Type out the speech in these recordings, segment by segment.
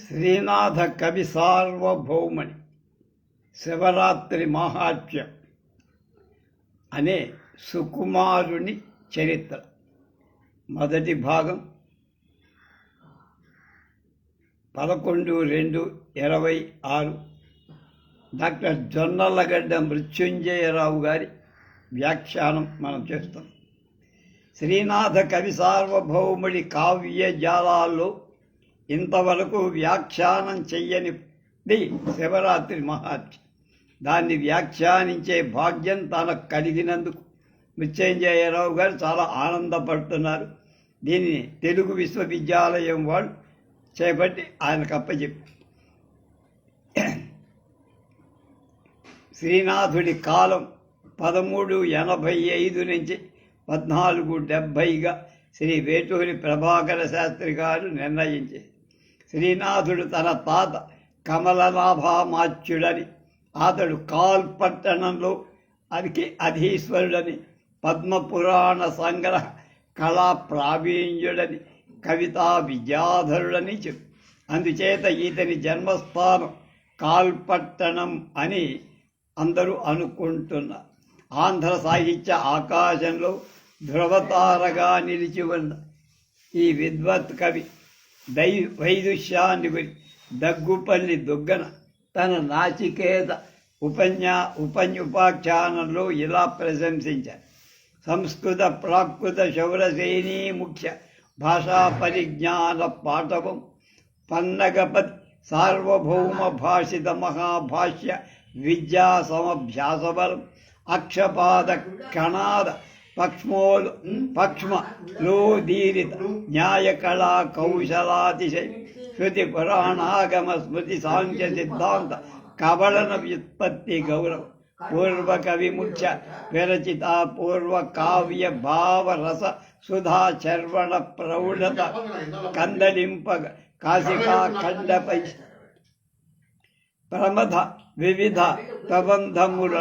శ్రీనాథ కవి సార్వభౌమని శివరాత్రి మహాత్మ్యం అనే సుకుమారుని చరిత్ర మొదటి భాగం 11/2/26 డాక్టర్ జొన్నలగడ్డ మృత్యుంజయరావు గారి వ్యాఖ్యానం మనం చేస్తాం. శ్రీనాథ కవి సార్వభౌముడి కావ్య జాలాల్లో ఇంతవరకు వ్యాఖ్యానం చెయ్యనిది శివరాత్రి మహాత్మ్యం. దాన్ని వ్యాఖ్యానించే భాగ్యం తనకు కలిగినందుకు మృత్యుంజయరావు గారు చాలా ఆనందపడుతున్నారు. దీనిని తెలుగు విశ్వవిద్యాలయం వాళ్ళు చేపట్టి ఆయనకు అప్పచెప్పి, శ్రీనాథుడి కాలం 1385 నుంచి 1470గా శ్రీ వేటూరి ప్రభాకర శాస్త్రి గారు నిర్ణయించారు. శ్రీనాథుడు తన తాత కమలనాభామాచ్యుడని, అతడు కాల్పట్టణంలో అధీశ్వరుడని, పద్మపురాణ సంగ్రహ కళా ప్రావీణ్యుడని, కవితా విద్యాధరుడని చెప్పు. అందుచేత ఇతని జన్మస్థానం కాల్పట్టణం అని అందరూ అనుకుంటున్నారు. ఆంధ్ర సాహిత్య ఆకాశంలో ధ్రువతారగా నిలిచి ఉన్న ఈ విద్వత్ కవి వైదుష్యాన్ని గురి దగ్గుపల్లి దుగ్గన తన నాచికేత ఉపాఖ్యానంలో ఇలా ప్రశంసించారు. సంస్కృత ప్రాకృత శౌరసేనీ ముఖ్య భాషా పరిజ్ఞాన పాఠవం పన్నగపతి సార్వభౌమ భాషిత మహాభాష్య విద్యా సమభ్యాసబలం అక్షపాద కణాద పక్ష్మలోదీరిత న్యాయకళా కౌశలాతిశయ శృతి పురాణాగమ స్మృతి సాంఖ్య సిద్ధాంత కబళన వ్యుత్పత్తి గౌరవ పూర్వ కవి ముఖ్య విరచిత పూర్వ కావ్య భావ రస సుధా చర్వణ ప్రౌఢత కందలింపగ కాశికా ఖండపై ప్రమథ వివిధ ప్రబంధముల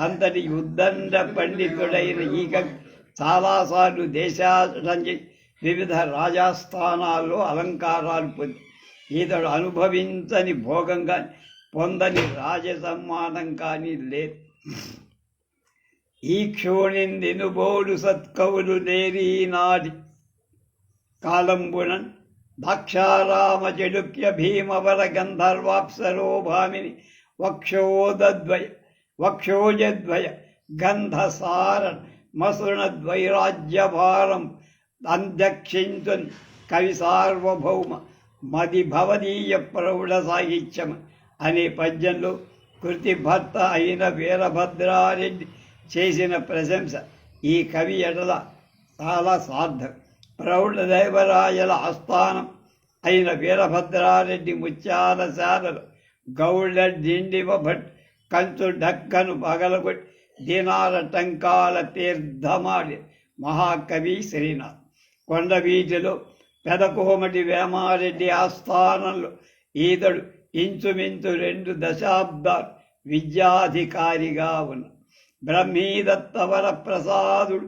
అంతటి ఉద్దండ పండితుడైన ఈ కవి చాలాసార్లు దేశాటంచి వివిధ రాజస్థానాల్లో అలంకారాలు పొంది, ఇతడు అనుభవించని భోగం కానీ పొందని రాజసమ్మానం కానీ లేదు. ఈ క్షోణిందినుబోడు సత్కవులు నేరీనాటి కాలంబునన్ దాక్షారామ జడుక్య భీమవర గంధర్వాప్సరో భామిని వక్షోజద్వయ గంధసార మసృణద్వైరాజ్యభారం అంధ్యక్షించున్ కవి సార్వభౌమ మది భవదీయ ప్రౌఢ సాహిత్యం అనే పద్యంలో కృతిభర్త అయిన వీరభద్రారెడ్డి చేసిన ప్రశంస ఈ కవి ఎడల చాలా సార్థం. ప్రౌఢదేవరాయల ఆస్థానం అయిన వీరభద్రారెడ్డి ముత్యాల శాలలో గౌళ్ళ డిండివ భట్ కంచు ఢక్కను పగలగొట్టి దినాల టంకాల తీర్థమాడి మహాకవి శ్రీనాథ్. కొండవీటిలో పెదకోమటి వేమారెడ్డి ఆస్థానంలో ఈతడు ఇంచుమించు 2 దశాబ్దాలు విద్యాధికారిగా ఉన్న బ్రహ్మీదత్తవర ప్రసాదుడు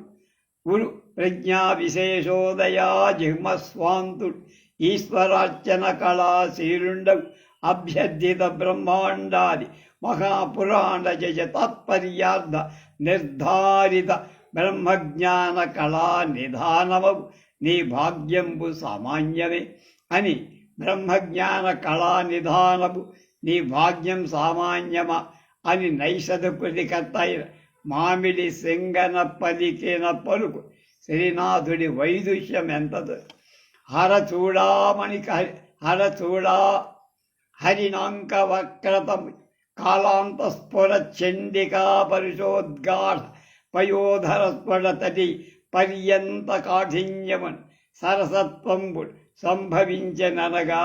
ఉరు ప్రజ్ఞా విశేషోదయా జిహ్మస్వాంతుడు ఈశ్వరార్చన కళాశీరుండవు అభ్యర్థిత బ్రహ్మాండాది మహాపురాణ జయ తాత్పర్యార్థ నిర్ధారిత బ్రహ్మజ్ఞాన కళా నిధానమవు నీ భాగ్యంబు సామాన్యమే అని, బ్రహ్మజ్ఞాన కళా నిధానము నీ భాగ్యం సామాన్యమా అని నైషధకృతికర్త అయిన మామిడి సింగన పలికిన పలుకు శ్రీనాథుడి వైదుష్యం ఎంతదో. హరచూడా హరినాంక వక్రతం కాలాంతస్ఫుర చండికా పరిశోద్గాఢ పయోధర స్ఫురతటి పర్యంత కాఠిన్యమన్ సరసత్వంబుడు సంభవించననగా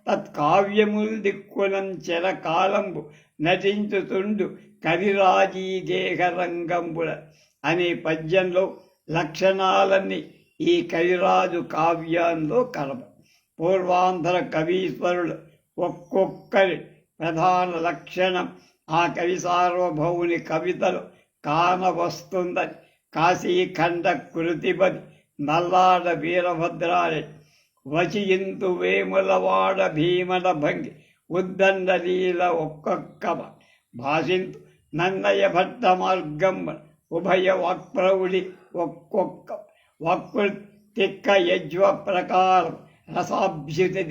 తత్కావ్యముల్ దిక్కునం చెరకాలంబు నటించుతుండు కవిరాజీ గేహరంగంబుల అనే పద్యంలో లక్షణాలన్నీ ఈ కవిరాజు కావ్యంలో కలవ. పూర్వాంధ్ర కవీశ్వరులు ఒక్కొక్కరి ప్రధాన లక్షణం ఆ కవి సార్వభౌముని కవితలు కానవస్తుందని కాశీఖండ కృతిపతి నల్లాడ వీరభద్రారెడ్డి వచియింతు వేములవాడ భీమన భంగి ఉద్దండలీల ఒక్కొక్క భాషింతు నన్నయ భట్ట మార్గం ఉభయ వాక్ప్రౌఢి ఒక్కొక్క వక్ృ తిక్క యజ్వ ప్రకారం రసాభ్యుతి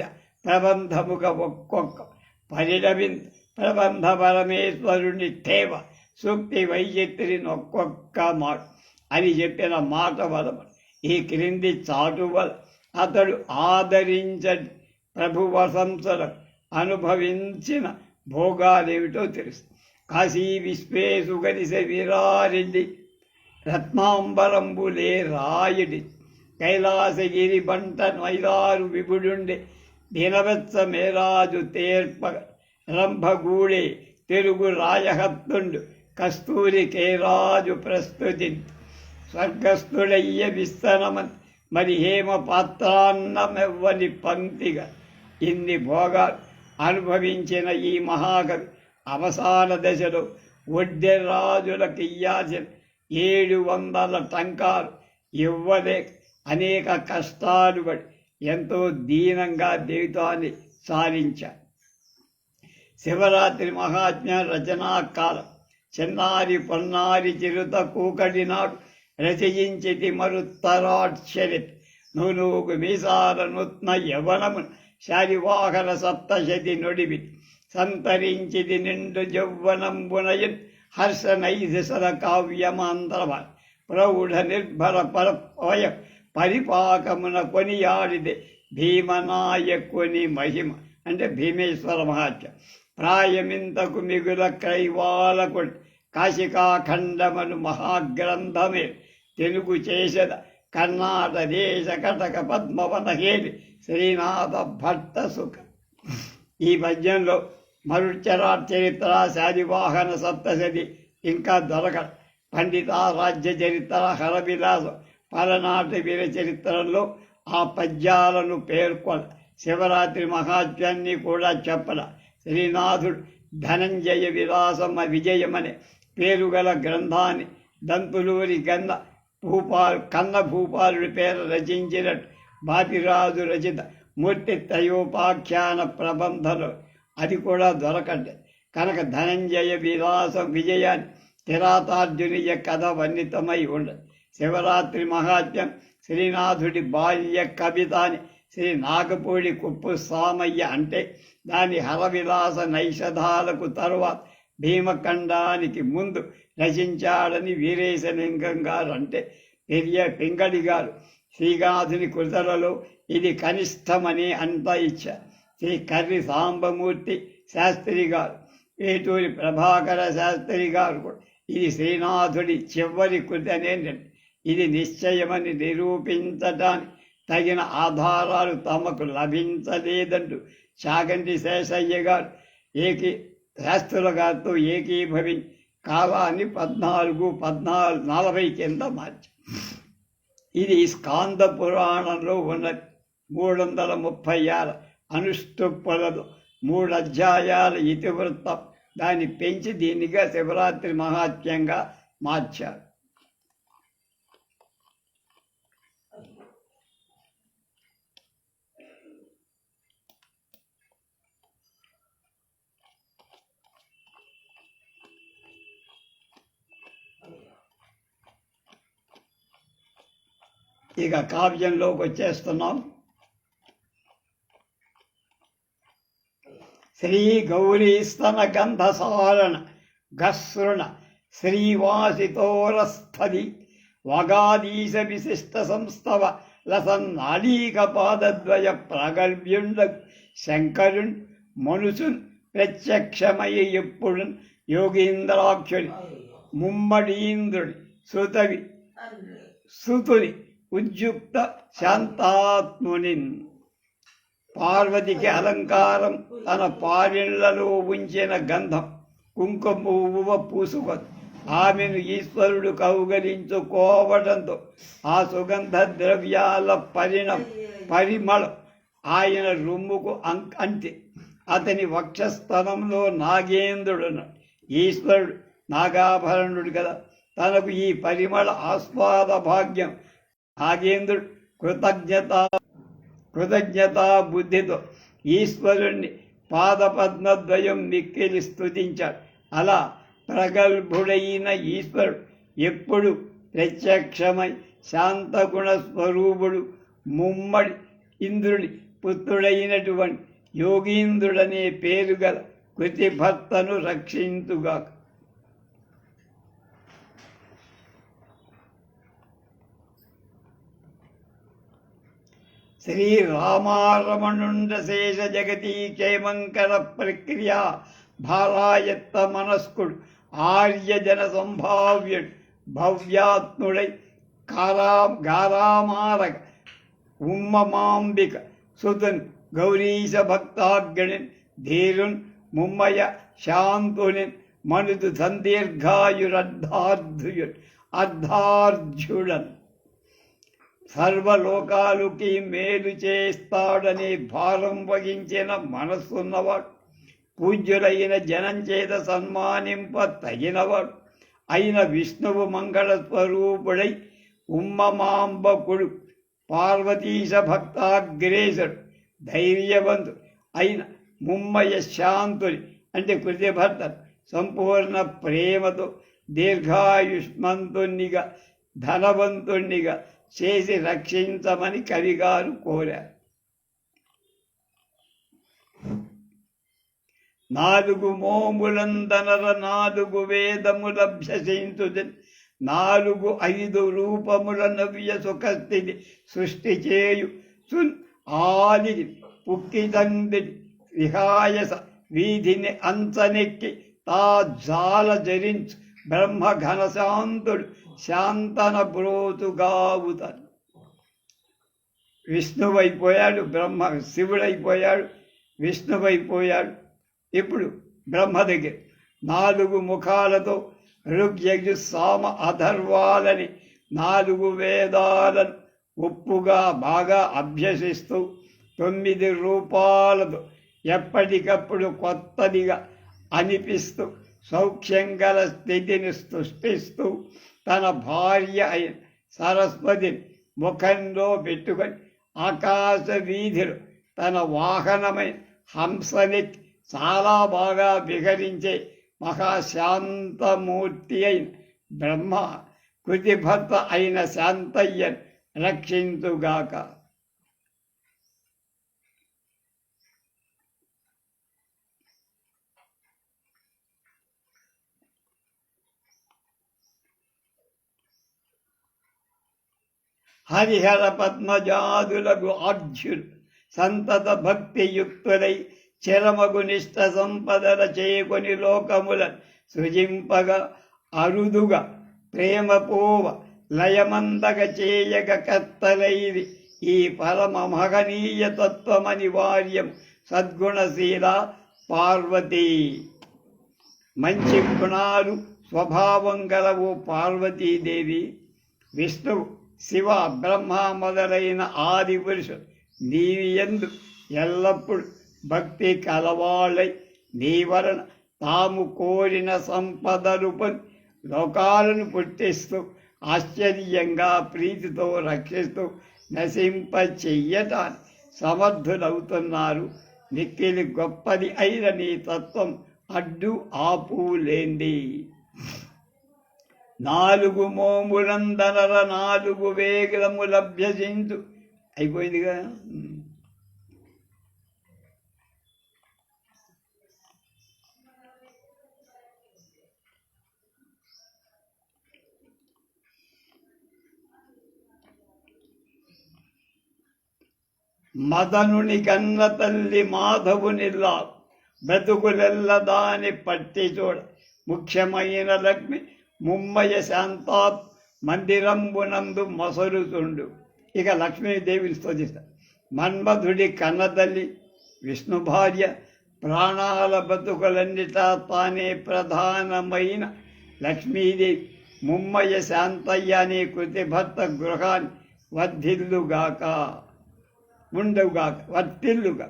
ప్రబంధముగ ఒక్కొక్క పరిణమింతు ప్రబంధ పరమేశ్వరుని తేవ సూక్తి వైచిత్రిని ఒక్కొక్క మాట అని చెప్పిన మాట వలన ఈ క్రింది చాటు వల్ల అతడు ఆదరించని ప్రభు వసంసలకు అనుభవించిన భోగాలేమిటో తెలుసు. కాశీ విశ్వేశు గరిసె వీరారెడ్డి రత్నాంబరంబులే రాయుడి కైలాసగిరి బంట మైలారు విభుడుండే దినవత్స మేరాజు తేర్పగ రంభగూడే తెలుగు రాయహత్తుండు కస్తూరి కేరాజు ప్రస్తుతి స్వర్గస్థుడయ్య విస్తనమన్ మరి హేమ పాత్రాన్నమెవ్వని పంక్తిగా ఇన్ని భోగాలు అనుభవించిన ఈ మహాకవి అవసాన దశలో ఒడ్డెరాజులకు ఇయ్యాల్సిన 700 టంకాలు ఇవ్వలేక అనేక కష్టాలు పడి ఎంతో దీనంగా జీవితాన్ని సారించారు. శివరాత్రి మహాత్మ్య రచనాకాలం చిన్నారి పొన్నారి చిరుత కూకడి నాడు రచయించితి మరుత్తరాక్షరిత్ నూనూగు మీసాల నూత్న యవనము శాలివాహన సప్తశతి నొడివి సంతరించిది నిండు యౌవనంబునయన్ హర్ష నైధిసర కావ్యమాంతరవ ప్రౌఢ నిర్భర పరపయ పరిపాకమున కొనియాడిదే భీమనాయకుని మహిమ అంటే భీమేశ్వర మహాత్మ్యం. ప్రాయమింతకు మిగుల కైవాలకుడు కాశికాఖండమను మహాగ్రంథమే తెలుగు చేసద కర్ణాట దేశ కటక పద్మవన హేలి శ్రీనాథ భట్ట సుఖ. ఈ పద్యంలో మరుచరార్ చరిత్ర శాలివాహన సప్తశతి ఇంకా దొరకదు. పండిత రాజ్య చరిత్ర హరవిలాసం పలనాటి వీర చరిత్రలో ఆ పద్యాలను పేర్కొన శివరాత్రి మహాత్మ్యాన్ని కూడా చెప్పడ. శ్రీనాథుడు ధనంజయ విలాసమ విజయమనే పేరుగల గ్రంథాన్ని దంతులూరి కన్న భూపాలుడి పేరు రచించినట్టు బాపిరాజు రచిత మూర్తి త్రయోపాఖ్యాన ప్రబంధంలో అది కూడా దొరకండి కనుక ధనంజయ విలాసం విజయాన్ని కిరాతార్జునీయ కథ వర్ణితమై ఉండదు. శివరాత్రి మహాత్మ్యం శ్రీనాథుడి బాల్య కవిత అని శ్రీ నాగపూడి కుప్పు సామయ్య అంటే దాని హరవిలాస నైషధాలకు తరువాత భీమఖండానికి ముందు రచించాడని వీరేశలింగం గారు అంటే పెరియ పింగళి గారు శ్రీనాథుని కృతులలో ఇది కనిష్టమని అంతా ఇచ్చారు. శ్రీ కర్రి సాంబమూర్తి శాస్త్రి గారు, వేటూరి ప్రభాకర శాస్త్రి గారు కూడా ఇది శ్రీనాథుడి చివరి కృతి అనేది ఇది నిశ్చయమని నిరూపించడానికి తగిన ఆధారాలు తమకు లభించలేదంటూ చాగంటి శేషయ్య గారు శాస్త్రుల గారితో ఏకీభవించి కాలాన్ని 1440 కింద మార్చి ఇది స్కాంద పురాణంలో ఉన్నది. 336 అనుష్టుప్పులలో 3 అధ్యాయాల ఇతివృత్తం. దాన్ని పెంచి దీనిగా శివరాత్రి మహాత్మ్యంగా మార్చారు. ఇక కావ్యంలోకి వచ్చేస్తున్నాం. శ్రీ గౌరీస్తన గంధసారణ గస్సృణ శ్రీవాసితోరస్థలి వగాదీశ విశిష్ట సంస్థవ లసన్నాళీక పాదద్వయ ప్రాగల్భ్యుండ శంకరున్ మనుసున్ ప్రత్యక్షమై ఎప్పుడు యోగీంద్రాక్షుని ముమ్మడీంద్రుడి సుతుని ఉద్యుక్త శాంతాత్ముని పార్వతికి అలంకారం తన పారిళ్లలో ఉంచిన గంధం కుంకుమ పూసుకొని ఆమెను ఈశ్వరుడు కౌగలించుకోవడంతో ఆ సుగంధ ద్రవ్యాల పరిమళం ఆయన రొమ్ముకు అంతే. అతని వక్షస్థలంలో నాగేంద్రుడు ఈశ్వరుడు నాగాభరణుడు కదా, తనకు ఈ పరిమళ ఆస్వాద భాగ్యం నాగేంద్రుడు కృతజ్ఞతా బుద్ధితో ఈశ్వరుణ్ణి పాదపద్మద్వయం మిక్కిలి స్తుతించాడు. అలా ప్రగల్భుడైన ఈశ్వరుడు ఎప్పుడు ప్రత్యక్షమై శాంతగుణ స్వరూపుడు ముమ్మడి ఇంద్రుని పుత్రుడైనటువంటి యోగీంద్రుడనే పేరు గల కృతిభర్తను రక్షింతుగాక. శ్రీరామారమణుండ శేష జగతీ క్షేమంకర ప్రక్రియ భారాయత్త మనస్కుడు ఆర్యజన సంభావ్యుడు భవ్యాత్ముడై గారామారక ఉమ్మమాంబిక సుతున్ గౌరీశ భక్తాగ్నిన్ ధీరున్ ముమ్మయ శాంతునిన్ మనుదు అర్ధార్జుడన్ సర్వలోకాలుకి మేలు చేస్తాడని భారం వహించిన మనస్సున్నవాడు, పూజ్యులైన జనం చేత సన్మానింప తగినవాడు అయిన విష్ణువు మంగళ స్వరూపుడై ఉమ్మమాంబకుడు పార్వతీశ భక్తాగ్రేసుడు ధైర్యవంతుడు అయిన ముమ్మయ శాంతుని అంటే కృతిభర్త సంపూర్ణ ప్రేమతో దీర్ఘాయుష్మంతునిగా ధనవంతుణ్ణిగా చేసి రక్షించమని కవిగారు కోరారు. 4 మోములందనర 4 వేదములభ్యసించుదన్ 4 5 రూపముల నవ్య సుఖస్థితి సృష్టి చేయు సున్ ఆలిది పుక్కిదండి విహాయస వీధిని అంచనెక్కి తా జాల జరించు బ్రహ్మ ఘనశాంతుడు శాంతన బ్రోతుగావుతాడు. విష్ణువైపోయాడు బ్రహ్మ, శివుడైపోయాడు విష్ణువైపోయాడు. ఇప్పుడు బ్రహ్మ దగ్గర 4 ముఖాలతో ఋగ్యజు సామ అధర్వాలని 4 వేదాలను ఒప్పుగా బాగా అభ్యసిస్తూ 9 రూపాలతో ఎప్పటికప్పుడు కొత్తదిగా అనిపిస్తూ సౌఖ్యంగల స్థితిని సృష్టిస్తూ తన భార్య అయిన సరస్వతిని ముఖంలో పెట్టుకొని ఆకాశ వీధిలో తన వాహనమైన హంసనెక్కి చాలా బాగా విహరించే మహాశాంతమూర్తి అయిన బ్రహ్మ కృతిభర్త అయిన శాంతయ్యను రక్షించుగాక. హరిహర పద్మజాదులకు ఆర్జులు సంతత భక్తియుక్తులై చిరమగు నిష్ట సంపదల చేకొని లోకములను సృజింపగా అరుదుగా ప్రేమపోవ లయమందగ చేయగ కత్తలైది ఈ పరమ మహనీయ తత్వమనివార్యం సద్గుణశీల పార్వతీ. మంచి గుణాలు స్వభావం గలవు పార్వతీదేవి. విష్ణువు శివ బ్రహ్మ మొదలైన ఆది పురుషుడు నీవి యందు ఎల్లప్పుడు భక్తి కలవాళ్ళై నీ వలన తాము కోరిన సంపదలు పొంది లోకాలను పుట్టిస్తూ ఆశ్చర్యంగా ప్రీతితో రక్షిస్తూ నశింప చెయ్యటాన్ని సమర్థులవుతున్నారు. మిక్కిలి గొప్పది అయిన నీ తత్వం అడ్డు ఆపు లేంది. 4 మోములందనర 4 వేగములభ్యసించు అయిపోయిందిగా. మదనుని కన్న తల్లి మాధవునిలా బ్రతుకులెల్ల దాని పట్టి చూడ ముఖ్యమైన లక్ష్మి ముమ్మయ శాంతాత్ మందిరంబునందు మసలుతుండు. ఇక లక్ష్మీదేవిని స్తుతిస్తారు. మన్మధుడి కన్నతల్లి విష్ణు భార్య ప్రాణాల బతుకులన్నిటా తానే ప్రధానమైన లక్ష్మీదేవి ముమ్మయ శాంతయ్య అనే కృతిభర్త గృహాన్ని వర్ధిల్లుగాక ఉండవుగాక వర్తిల్లుగా.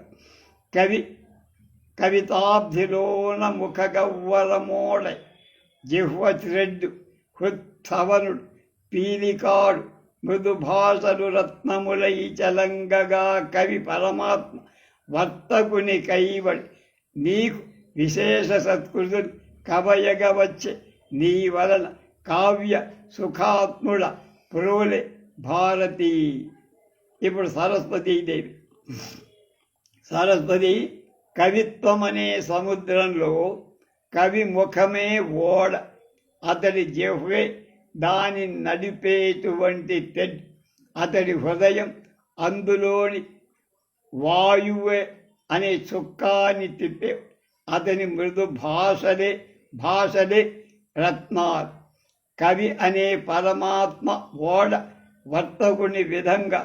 కవితాబ్ధిలోన ముఖ గవ్వలమోడై జిహ్వ త్రెడ్డు హృత్సవనుడు పీలికాడు మృదు భాషలు రత్నములై చలంగగా కవి పరమాత్మ వర్తకుని కైవడి నీకు విశేష సత్కృతులు కవయగ వచ్చే నీ వలన కావ్య సుఖాత్ముడ ప్రోలే భారతి. ఇప్పుడు సరస్వతీదేవి. సరస్వతి కవిత్వం అనే సముద్రంలో కవి ముఖమే ఓడ, అతడి జిహ్వే దాని నడిపేటువంటి తెడ్, అతడి హృదయం అందులోని వాయువే అనే చుక్కాన్ని తిప్పే, అతని మృదు భాషలే రత్నాలు. కవి అనే పరమాత్మ ఓడ వర్తకుని విధంగా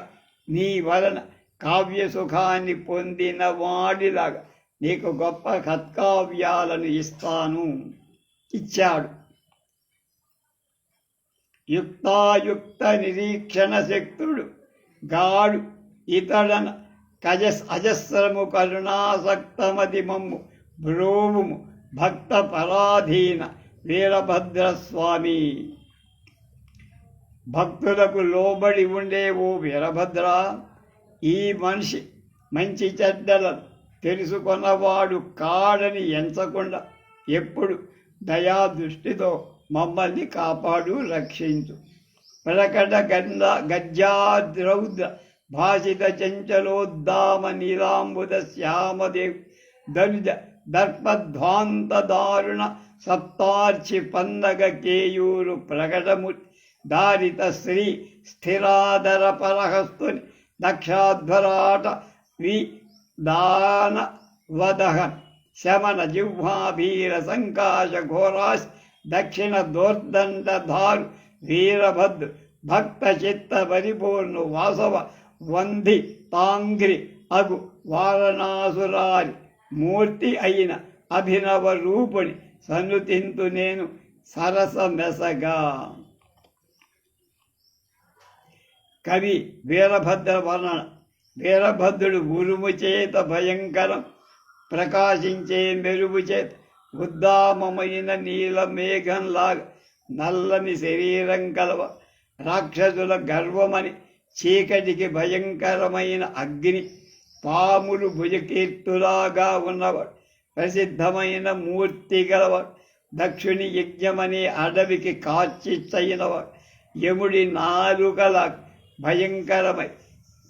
నీ వలన కావ్య సుఖాన్ని పొందిన వాడిలాగా నీకు గొప్ప సత్కావ్యాలను ఇస్తాను. ఇచ్చాడు. యుక్తాయుక్త నిరీక్షణ శక్తుడు గాడు ఇతడన అజస్రము కరుణాసక్తమది మమ్ము బ్రోవుము భక్త పరాధీన వీరభద్రస్వామి. భక్తులకు లోబడి ఉండే ఓ వీరభద్ర, ఈ మనిషి మంచి చెడ్డలను తెలుసుకున్నవాడు కాడని ఎంచకుండా ఎప్పుడు దయా దృష్టితో మమ్మల్ని కాపాడు, రక్షించు. ప్రకట గజ్జాద్రౌద్ర భాషిత చంచలోద్దామ నీలాంబుద శ్యామదేవ్ దనుజ దర్పధ్వాంత దారుణ సప్తార్చి పందగ కేయూరు ప్రకటము దారిత శ్రీ స్థిరాదర పరహస్తుని దక్షాధ్వరాట దాన వదహన్ శమన జిహ్వాభీర సంకాశ ఘోరాశ్ దక్షిణ దోర్దండధారు వీరభద్రు భక్త చిత్త పరిపూర్ణు వాసవ వంధి తాంగ్రి అగు వారణాసురారి మూర్తి అయిన అభినవ రూపుని సన్నుతింతు నేను సరసమెసగా. కవి వీరభద్ర వర్ణన. వీరభద్రుడు ఉరుము చేత భయంకరం ప్రకాశించే మెరుగు చేత ఉద్దామమైన నీల మేఘంలాగా నల్లని శరీరం కలవ, రాక్షసుల గర్వమని చీకటికి భయంకరమైన అగ్ని, పాములు భుజకీర్తులాగా ఉన్నవాడు, ప్రసిద్ధమైన మూర్తి గలవాడు, దక్షుని యజ్ఞమనే అడవికి కాచిచ్చయినవాడు, యముడి నాలుకల భయంకరమై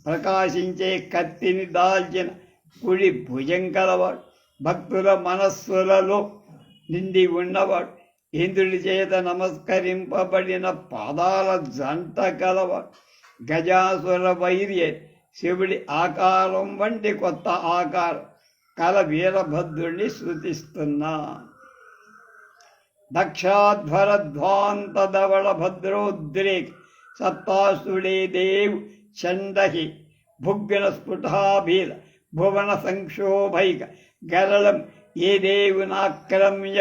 ప్రకాశించే కత్తిని దాల్చిన కుడి భుజం కలవాడు, భక్తుల మనస్సులలో నిండి ఉన్నవాడు, ఇంద్రుడి చేత నమస్కరింపబడిన పాదాల జంట కలవాడు, గజాసుర వైర్య శివుడి ఆకారం వంటి కొత్త ఆకారం కల వీరభద్రుణ్ణి శృతిస్తున్నా. దక్షాధ్వర ధ్వాంత ధవళ భద్రోద్రేక్ సత్తాసుడే దేవు చండహి భుగ్న స్ఫుటాభీల భువన సంక్షోభైక గరళం ఏ దేవునాక్రమ్య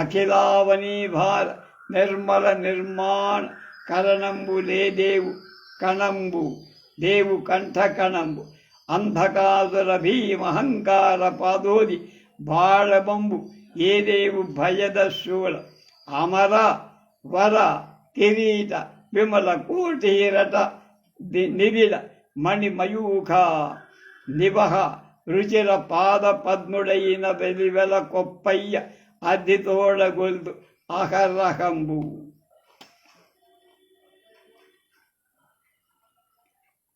అఖిలావనీభార నిర్మల నిర్మాణ కరణంబు లేదేవు కణంబు దేవు కంఠకణంబు అంధకాసుర భీమహంకార పాదోది బాళబంబు ఏ దేవు భయద శూల అమర వర కిరీట విమల కోటీరట నిబిడ మణిమయూఖ నివహ రుచిర పాద పద్ముడైన వెలివెల కొప్పయ్య అద్దితోడగొల్దు అహరహంబు.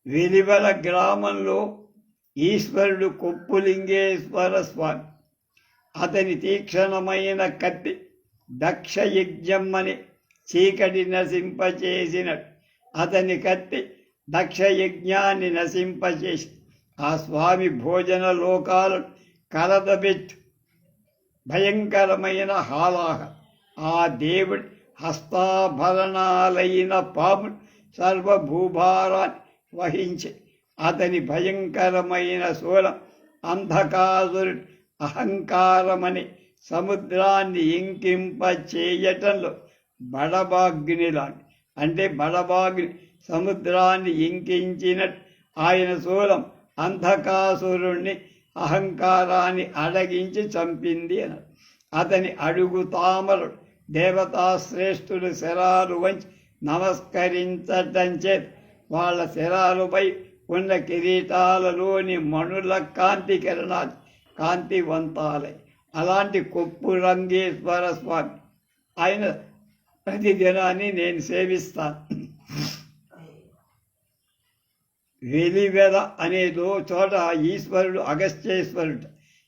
వెలివెల గ్రామంలో ఈశ్వరుడు కొప్పులింగేశ్వర స్వామి. అతని తీక్షణమైన కత్తి దక్షయజ్ఞమ్మని చీకటి నశింపచేసినట్టు అతని కత్తి దక్షయజ్ఞాన్ని నశింపచేసి ఆ స్వామి భోజన లోకాలను కలదబెట్టు భయంకరమైన హాలాహ. ఆ దేవుడి హస్తాభరణాలైన పాములు సర్వభూభారాన్ని వహించి అతని భయంకరమైన శూలం అంధకాసురుడు అహంకారమని సముద్రాన్ని ఇంకింప చేయటంలో బడబాగ్నిలాంటి, అంటే బడబాగ్ని సముద్రాన్ని ఇంకించినట్టు ఆయన శూలం అంధకాసురుణ్ణి అహంకారాన్ని అడగించి చంపింది అన్నారు. అతని అడుగు తామరుడు దేవతాశ్రేష్ఠుడు శరాలు వంచి నమస్కరించటం చేత వాళ్ళ శిరాలపై ఉన్న కిరీటాలలోని మణుల కాంతి కిరణాలు కాంతివంతాలై అలాంటి కొప్పు రంగేశ్వర స్వామి ఆయన ప్రతిదినాన్ని నేను సేవిస్తాను. వెలివెల అనేదో చోట ఈశ్వరుడు అగస్త్యేశ్వరుడు.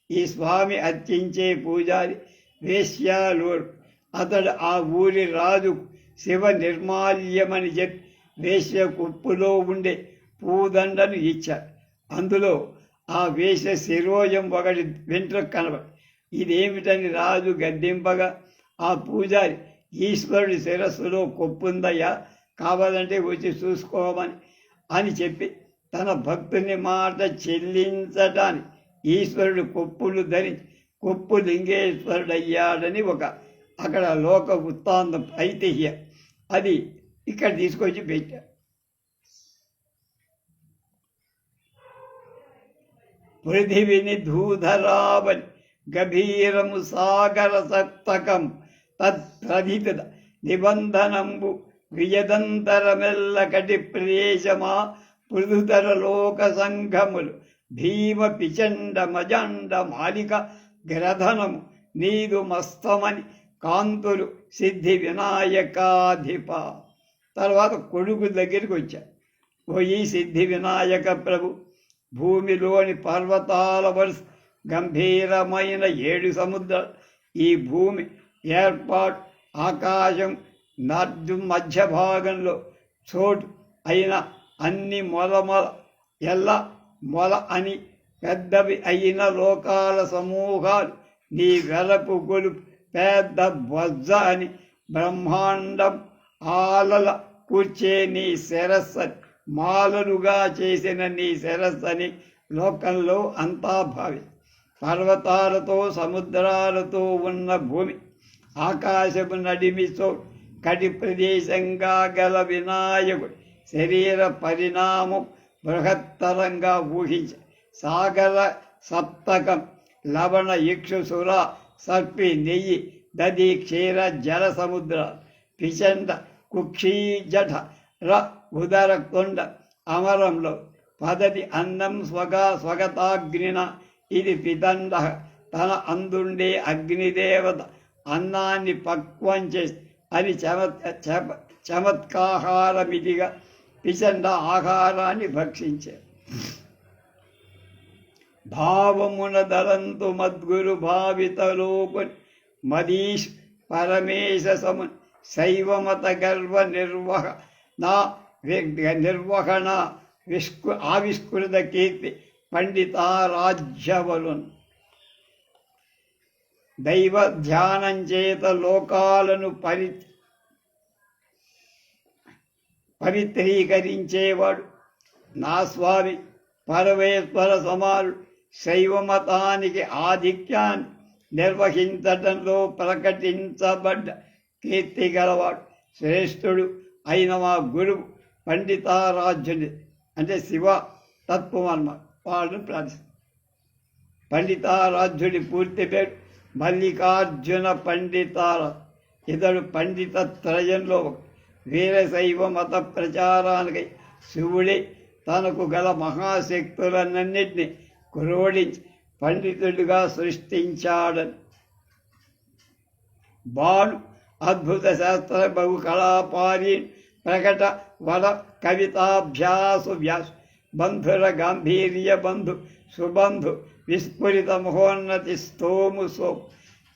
ఈ స్వామి అర్చించే పూజారి వేశ్యాలోడు. అతడు ఆ ఊరి రాజు శివ నిర్మాల్యమని చెప్పి వేశ్య కుప్పులో ఉండే పూదండను ఇచ్చారు. అందులో ఆ వేశ్య శిరోజం ఒకటి వెంట్రుక కనబడి ఇదేమిటని రాజు గద్దింపగా ఆ పూజారి ఈశ్వరుడి శిరస్సులో కొప్పుందయ్యా, కావాలంటే వచ్చి చూసుకోమని అని చెప్పి తన భక్తుని మాట చెల్లించటానికి ఈశ్వరుడు కొప్పులు ధరించి కొప్పు లింగేశ్వరుడయ్యాడని అక్కడ లోక వృత్తాంతం ఐతిహ్యం. అది ఇక్కడ తీసుకొచ్చి పెట్టారు. పృథివిని ధూధరావని గభీరము సాగర సప్తకం తత్ప్రధిత నిబంధనంబు వియదంతరమెల్ల కటి ప్రదేశమా పృథుతర లోక సంఘములు భీమ పిచండ మజండ మాలిక గ్రధనము నీదు మస్తమని కాంతులు సిద్ధి వినాయకాధిప. తర్వాత కొడుకు దగ్గరికి వచ్చారు. ఈ సిద్ధి వినాయక ప్రభు, భూమిలోని పర్వతాల వరుస గంభీరమైన 7 సముద్రాలు, ఈ భూమి ఏర్పాటు ఆకాశం మధ్య భాగంలో చోటు అయిన అన్ని ఎల్ల మొల అని పెద్దవి అయిన లోకాల సమూహాలు నీ వెలపు గొలుపు పెద్ద బొజ్జ అని బ్రహ్మాండం ఆలల కూర్చే నీ శిరస్సని మాలలుగా చేసిన నీ శిరస్సని లోకంలో అంతా భావి. పర్వతాలతో సముద్రాలతో ఉన్న భూమి ఆకాశము నడిమి చోటు కటి ప్రదేశంగా గల వినాయకుడు శరీర పరిణామం బృహత్తరంగా ఊహించ సాగర సప్తకం లవణ ఇక్షుసుర సర్పి నెయ్యి దది క్షీర జల సముద్ర పిచండ కుక్షీ జఠ ర ఉదర కొండ అమరంలో పదది అన్నం స్వగతాగ్నిన ఇది పితండ తన అందుండే అగ్నిదేవత అన్నాన్ని పక్వం చేసి అని చమత్కాహారమిదిగా పిచండ ఆహారాన్ని భక్షించారు. భావమున దళంతు మద్గురు భావితలోకుని మదీష్ పరమేశ సమున్ శైవమత గర్వ నిర్వహణ ఆవిష్కృత కీర్తి పండితారాజ్యవలున్. దైవ ధ్యానం చేత లోకాలను పవిత్రీకరించేవాడు నా స్వామి పరమేశ్వర సమానుడు. శైవమతానికి ఆధిక్యాన్ని నిర్వహించడంలో ప్రకటించబడ్డ కీర్తి గలవాడు. శ్రేష్ఠుడు అయిన మా గురువు పండితారాజ్యుని అంటే శివ తత్వం అన్నమాట. వాళ్ళని ప్రార్థిస్తాం. పండితారాజ్యుడి పూర్తి పేరు మల్లికార్జున పండితార. ఇతడు పండిత త్రయంలో వీరశైవ మత ప్రచారానికై శివుడే తనకు గల మహాశక్తులన్నింటినీ క్రోడించి పండితుడిగా సృష్టించాడని. బాణు అద్భుత శాస్త్ర బహు కళాపారి ప్రకట వర కవితాభ్యాసు వ్యాసు బంధుర గాంభీర్య బంధు సుబంధు విస్ఫురిత మహోన్నతి స్తోము సోము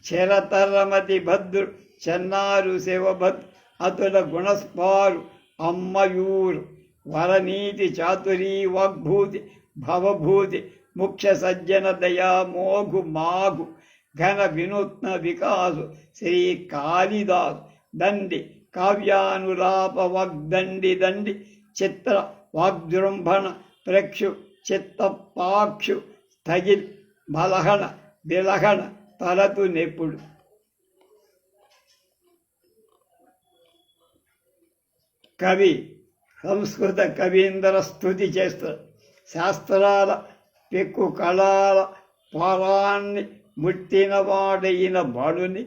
చరతరమతి భద్రు చెన్నారు శివభద్ అతుల గుణస్పారు అమ్మయూరు వరనీతి చాతురీ వాగ్భూతి భవభూతి ముఖ్య సజ్జన దయా మోఘు మాఘు ఘన వినూత్న వికాసు శ్రీ కాళిదాసు దండి కావ్యానులాప వాగ్దండి దండి చిత్ర వాగ్జృంభణ ప్రేక్షు చిత్తపాక్షు స్థగిల్ మలహణ విలహణ తలతు నెప్పుడు. కవి సంస్కృత కవీంద్ర స్తుతి చేస్తారు. శాస్త్రాల పెక్కు కళాల పారాన్ని ముట్టినవాడైన బాలుని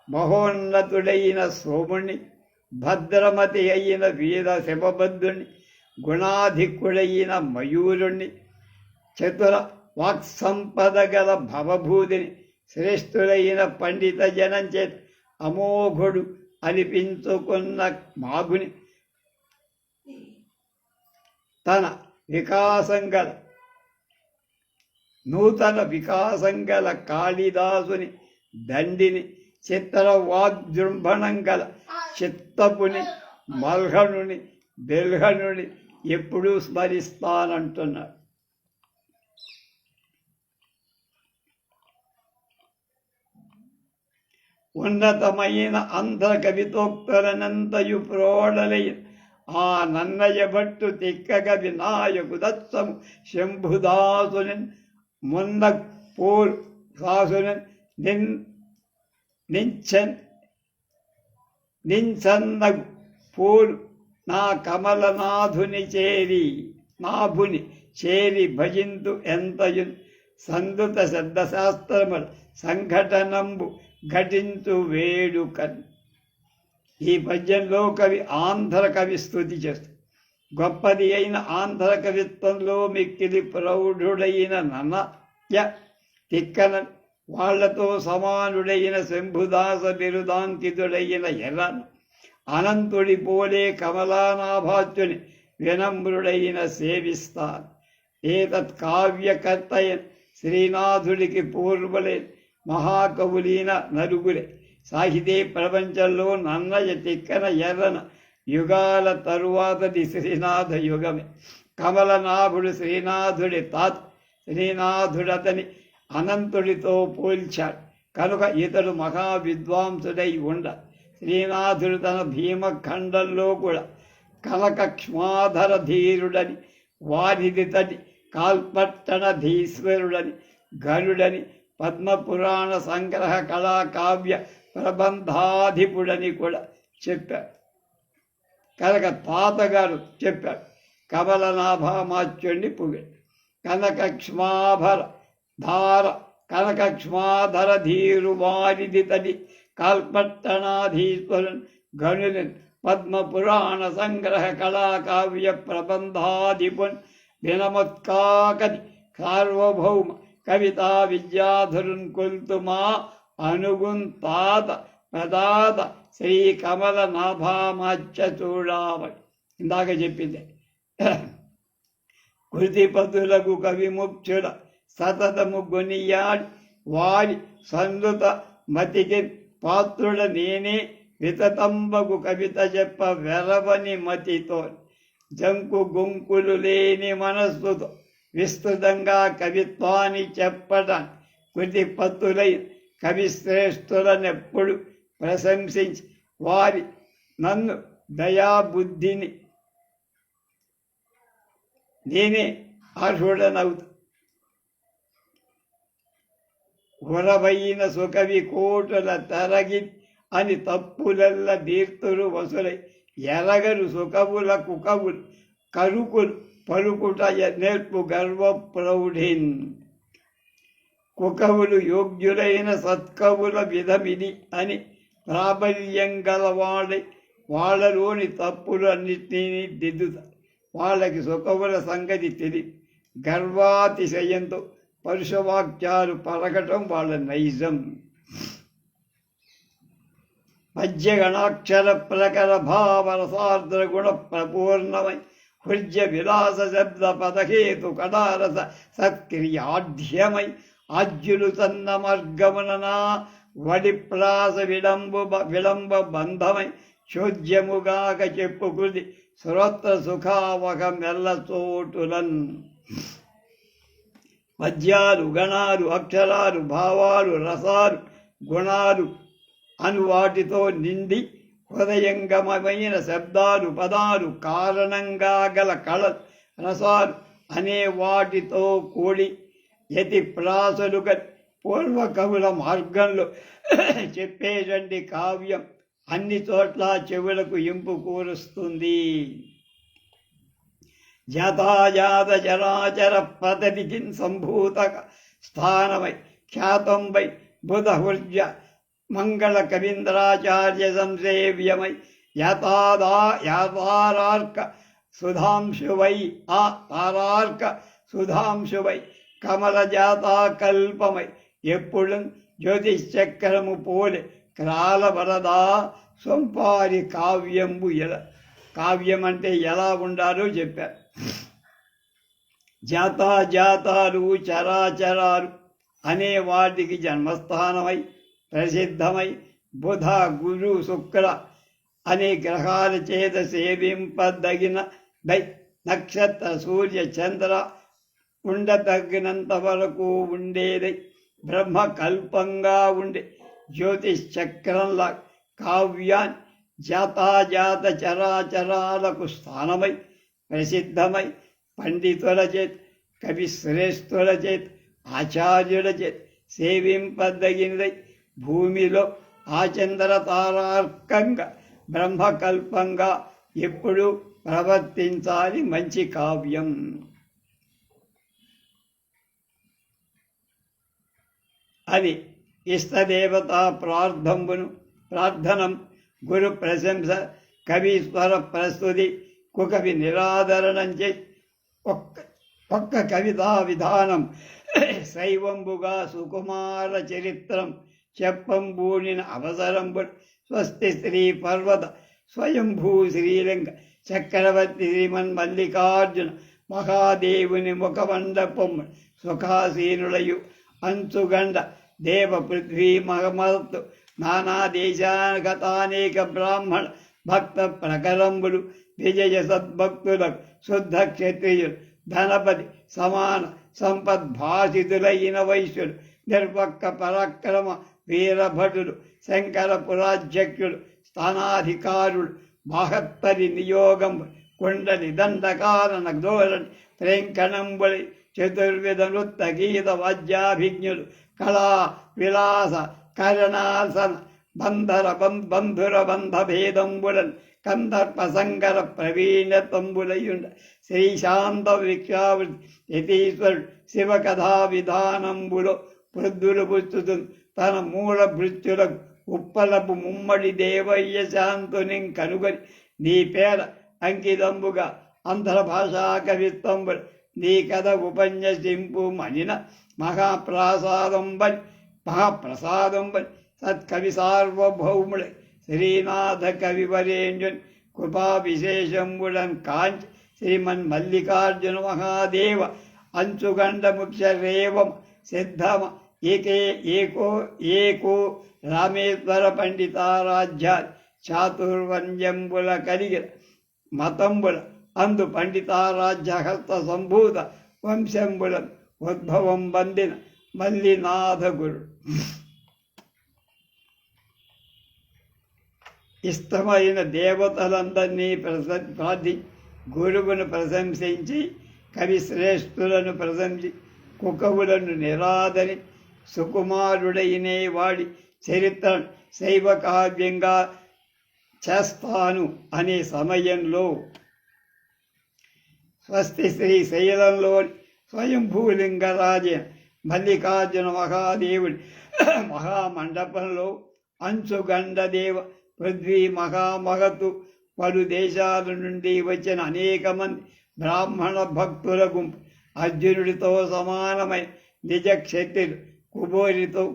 మహోన్నతుడైన సోముని భద్రమతి అయిన వీర శివబద్ధుణ్ణి, గుణాధికుడైన మయూరుణ్ణి, చతుర వాక్సంపద గల భవభూతిని, శ్రేష్ఠులైన పండిత జనం చేత అమోఘుడు అనిపించుకున్న మాగుని, తన నూతన వికాసం గల కాళిదాసుని, దండిని, చిత్ర వాగ్జృంభణం గల చిత్తపుని, మల్హనుని, బెల్హనుని ఎప్పుడూ స్మరిస్తానంటున్నాడు. ఉన్నతమైన అంధ్ర కవితోక్తులనంతయు ప్రోడలైన ఆ నన్నయ భట్టు తిక్కగ వినాయకు దత్తము శంభుదాసుని మున్న పూర్ సాసుని నించన్నగు పూరు నా కమలనాథుని నాభుని చేరి భజింతు ఎంతయున్ సందుత శబ్దశాస్త్రముల సంఘటనంబు ఘటించు వేడుకన్. ఈ పద్యంలో కవి ఆంధ్ర కవి స్తుతి చేస్తాడు. గొప్పది అయిన ఆంధ్ర కవిత్వంలో మిక్కిలి ప్రౌఢుడైన నన్నయ తిక్కన, వాళ్లతో సమానుడైన శంభుదాస బిరుదాంకితుడైన ఎర్రను, అనంతుడి పోలే కమలానాభాత్యుని వినమ్రుడైన సేవిస్తాను. ఏతత్ కావ్యకర్తయ శ్రీనాథుడికి పూర్వలే మహాకవులీన నలుగురే. సాహితీ ప్రపంచంలో నన్నయ తిక్కన ఎర్రన యుగాల తరువాతది శ్రీనాథ యుగమే. కమలనాభుడు శ్రీనాథుడి శ్రీనాథుడతని అనంతుడితో పోల్చాడు కనుక ఇతడు మహావిద్వాంసుడై శ్రీనాథుడు తన భీమఖండంలో కూడా కనకక్ష్మాధర ధీరుడని, వారిదితడి కాల్పట్టణధీశ్వరుడని, గరుడని, పద్మపురాణ సంగ్రహ కళాకావ్య ప్రబంధాధిపుడని కూడా చెప్పాడు. కనుక తాతగారు చెప్పాడు. కమలనాభామాత్యుణ్ణి పొగిడి కనకక్ష్మాధర ధీరు వారిదితడి కాల్పట్టణాధీశ్వరున్ గణులన్ పద్మపురాణ సంగ్రహ కళాకావ్య ప్రబంధాధిపున్ వినమత్కాకది సార్వభౌమ కవితా విద్యాధరున్ కొల్తుమా అనుగున్ తాత ప్రదాత శ్రీ కమలనాభామాచ్య చూడామని ఇందాక చెప్పింది. కృతిపతులకు కవిముఖ్యుల సతతము గొనియాడి వారి సందుత మతికి పాత్రుడ నేనే వితతంబగు కవిత చెప్ప వెరవని మతితో జంకు గుంకులు లేని మనస్సుతో విస్తృతంగా కవిత్వాన్ని చెప్పడానికి కృతిపత్తులై కవిశ్రేష్ఠులనెప్పుడు ప్రశంసించి వారి నన్ను దయాబుద్ధిని నేనే అర్హుడనవుతా. ఉరవైన సుకవి కోటుల తరగి అని తప్పులెల్ల దీర్తురు వసులై ఎరగరు సుకవుల కుకవులు కరుకులు పలుకుట నేర్పు గర్వ ప్రౌఢిన్. కుకవులు యోగ్యులైన సత్కవుల విధమిది అని ప్రాబల్యం గలవాడై వాళ్ళలోని తప్పులు అన్నిటినీ దిద్దుతారు. వాళ్ళకి సుకవుల సంగతి తెలియదు. గర్వాతిశయంతో పరుషవాక్యాలు పలకటం వాళ్ళ నైజం. పద్యగణాక్షర ప్రకర భావరసార్ద్ర గుణ ప్రపూర్ణమై హృజ్య విలాస శబ్ద పదహేతు కడారస సత్క్రియాఢ్యమై ఆజ్యులు తన్న మార్గముననా వడిప్రాస విడంబ బంధమై చోద్యముగాక చెప్పుకుది శ్రోత్ర సుఖావక మెల్ల చోటులన్. పద్యాలు గణాలు అక్షరాలు భావాలు రసాలు గుణాలు అను వాటితో నిండి హృదయంగమైన శబ్దాలు పదాలు కారణంగా గల కళ రసాలు అనే వాటితో కూడి యతి ప్రాసలుగా పూర్వ కవుల మార్గంలో చెప్పేటువంటి కావ్యం అన్ని చోట్ల చెవులకు ఇంపు కూరుస్తుంది. జతాజాత చరాచర పద్ధతికి సంభూత స్థానమై ఖ్యాతంబై బుధహృజ్య మంగళ కవీంద్రాచార్య సంసేవ్యమై యథారార్క సుధాంశువై ఆ తారార్క సుధాంశువై కమలజాతా కల్పమై ఎప్పుడు జ్యోతిశ్చక్రము పోలే క్రాల వరదా సొంపారి కావ్యంబు ఎలా కావ్యం అంటే ఎలా ఉండాలో చెప్పారు. జాతాలు చరాచరాలు అనే వాటికి జన్మస్థానమై ప్రసిద్ధమై బుధ గురు శుక్ర అనే గ్రహాల చేత సేవింపదగిన నక్షత్ర సూర్య చంద్ర ఉండదగినంత వరకు ఉండేదై బ్రహ్మకల్పంగా ఉండే జ్యోతిశ్చక్రంలా కావ్యాన్ని జాతాజాత చరాచరాలకు స్థానమై ప్రసిద్ధమై పండితుల చేత కవిశ్రేష్ఠుల చేత ఆచార్యుల చేత సేవింపదగినదై భూమిలో ఆచంద్ర తారార్కంగా బ్రహ్మకల్పంగా ఎప్పుడు ప్రవర్తించాలి మంచి కావ్యం. అది ఇష్టదేవత ప్రార్థనం గురు ప్రశంస కవీశ్వర ప్రస్తుతి కుకవి నిరాదరణం చేసి ఒక్క కవితా విధానం శైవంబుగా సుకుమార చరిత్రం చెప్పంబూనిన అవసరంబు స్వస్తి శ్రీ పర్వత స్వయంభూ శ్రీలింగ చక్రవర్తి శ్రీమన్ మల్లికార్జున మహాదేవుని ముఖమండపం సుఖాసీనులయు అంచుగండ దేవ పృథ్వీ మహమత్తు నానా దేశాగతానేక బ్రాహ్మణ భక్త ప్రకరంబులు విజయ సద్భక్తులకు శుద్ధ క్షత్రియులు ధనపతి సమాన సంపద్భాషితులైన వైశ్యులు నిర్పక్క పరాక్రమ వీరభటులు శంకర పురాధ్యక్షులు స్థానాధికారులు మహత్తరి నియోగం కుండలి దండకారణ ధోరణి త్రేంకణంబులి చతుర్విధ నృత్త గీత వాద్యాభిజ్ఞులు కళా విలాస కరణాసన బంధుర బంధభేదంబులను కందర్ప సంకర ప్రవీణతంబులయుండ శ్రీశాంత విక్షావృతి యతీశ్వరుడు శివకథా విధానంబులో పృద్ధులు పుచ్చుతు తన మూల భృత్యులకు ఉప్పలపు ముమ్మడి దేవయ్య శాంతుని కనుగొని నీ పేర అంకితంబుగా ఆంధ్ర భాషా కవిత్వంబులు నీ కథ ఉపన్యసింపు మనిన మహాప్రసాదంబని సత్కవి సార్వభౌముడై శ్రీనాథ కవివరేణ్యున్ కృపా విశేషంబుడన్ కాంచి శ్రీమన్ మల్లికార్జున మహాదేవ అంచుగండ ముఖ్య రేవం సిద్ధమ ఏకో రామేశ్వర పండితారాధ్యాది చాతుర్వర్ణ్యంబుల కలిగిన మతంబుల అందు పండితారాధ్య హస్త సంభూత వంశంబుల ఉద్భవం బందిన మల్లినాథ గురు ఇష్టమైన దేవతలందరినీ ప్రార్థి గురువును ప్రశంసించి కవిశ్రేష్ఠులను ప్రశంసి కుకవులను నిరాదని సుకుమారుడైనే వాడి చరిత్రను శైవ కావ్యంగా చేస్తాను అనే సమయంలో స్వస్తి శ్రీ శైలంలోని స్వయంభూలింగరాజే మల్లికార్జున మహాదేవుడి మహామండపంలో అంచుగండదేవ పృథ్వీ మహామహతు పలు దేశాల నుండి వచ్చిన అనేక మంది బ్రాహ్మణ భక్తుల గుంపు అర్జునుడితో సమానమైన నిజ క్షత్రులు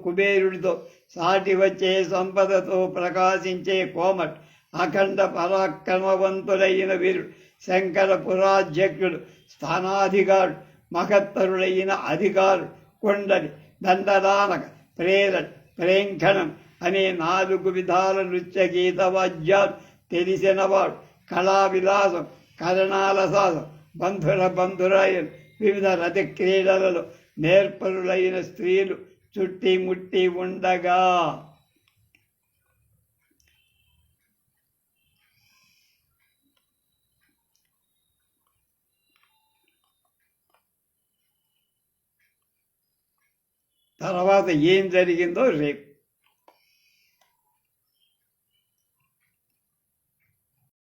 కుబేరుడితో సాటి వచ్చే సంపదతో ప్రకాశించే కోమట్ అఖండ పరాక్రమవంతులైన వీరుడు శంకర పురాధ్యక్షుడు స్థానాధికారుడు మహత్తరులైన అధికారుడు కుండలి దండదానక ప్రేరణ ప్రేంఖణం అనే 4 విధాల నృత్య గీత వాద్యాలు తెలిసినవాడు కళా విలాసం కరణాల సాధం బంధురైన వివిధ రథ క్రీడలలో నేర్పరులైన స్త్రీలు చుట్టిముట్టి ఉండగా తర్వాత ఏం జరిగిందో రేపు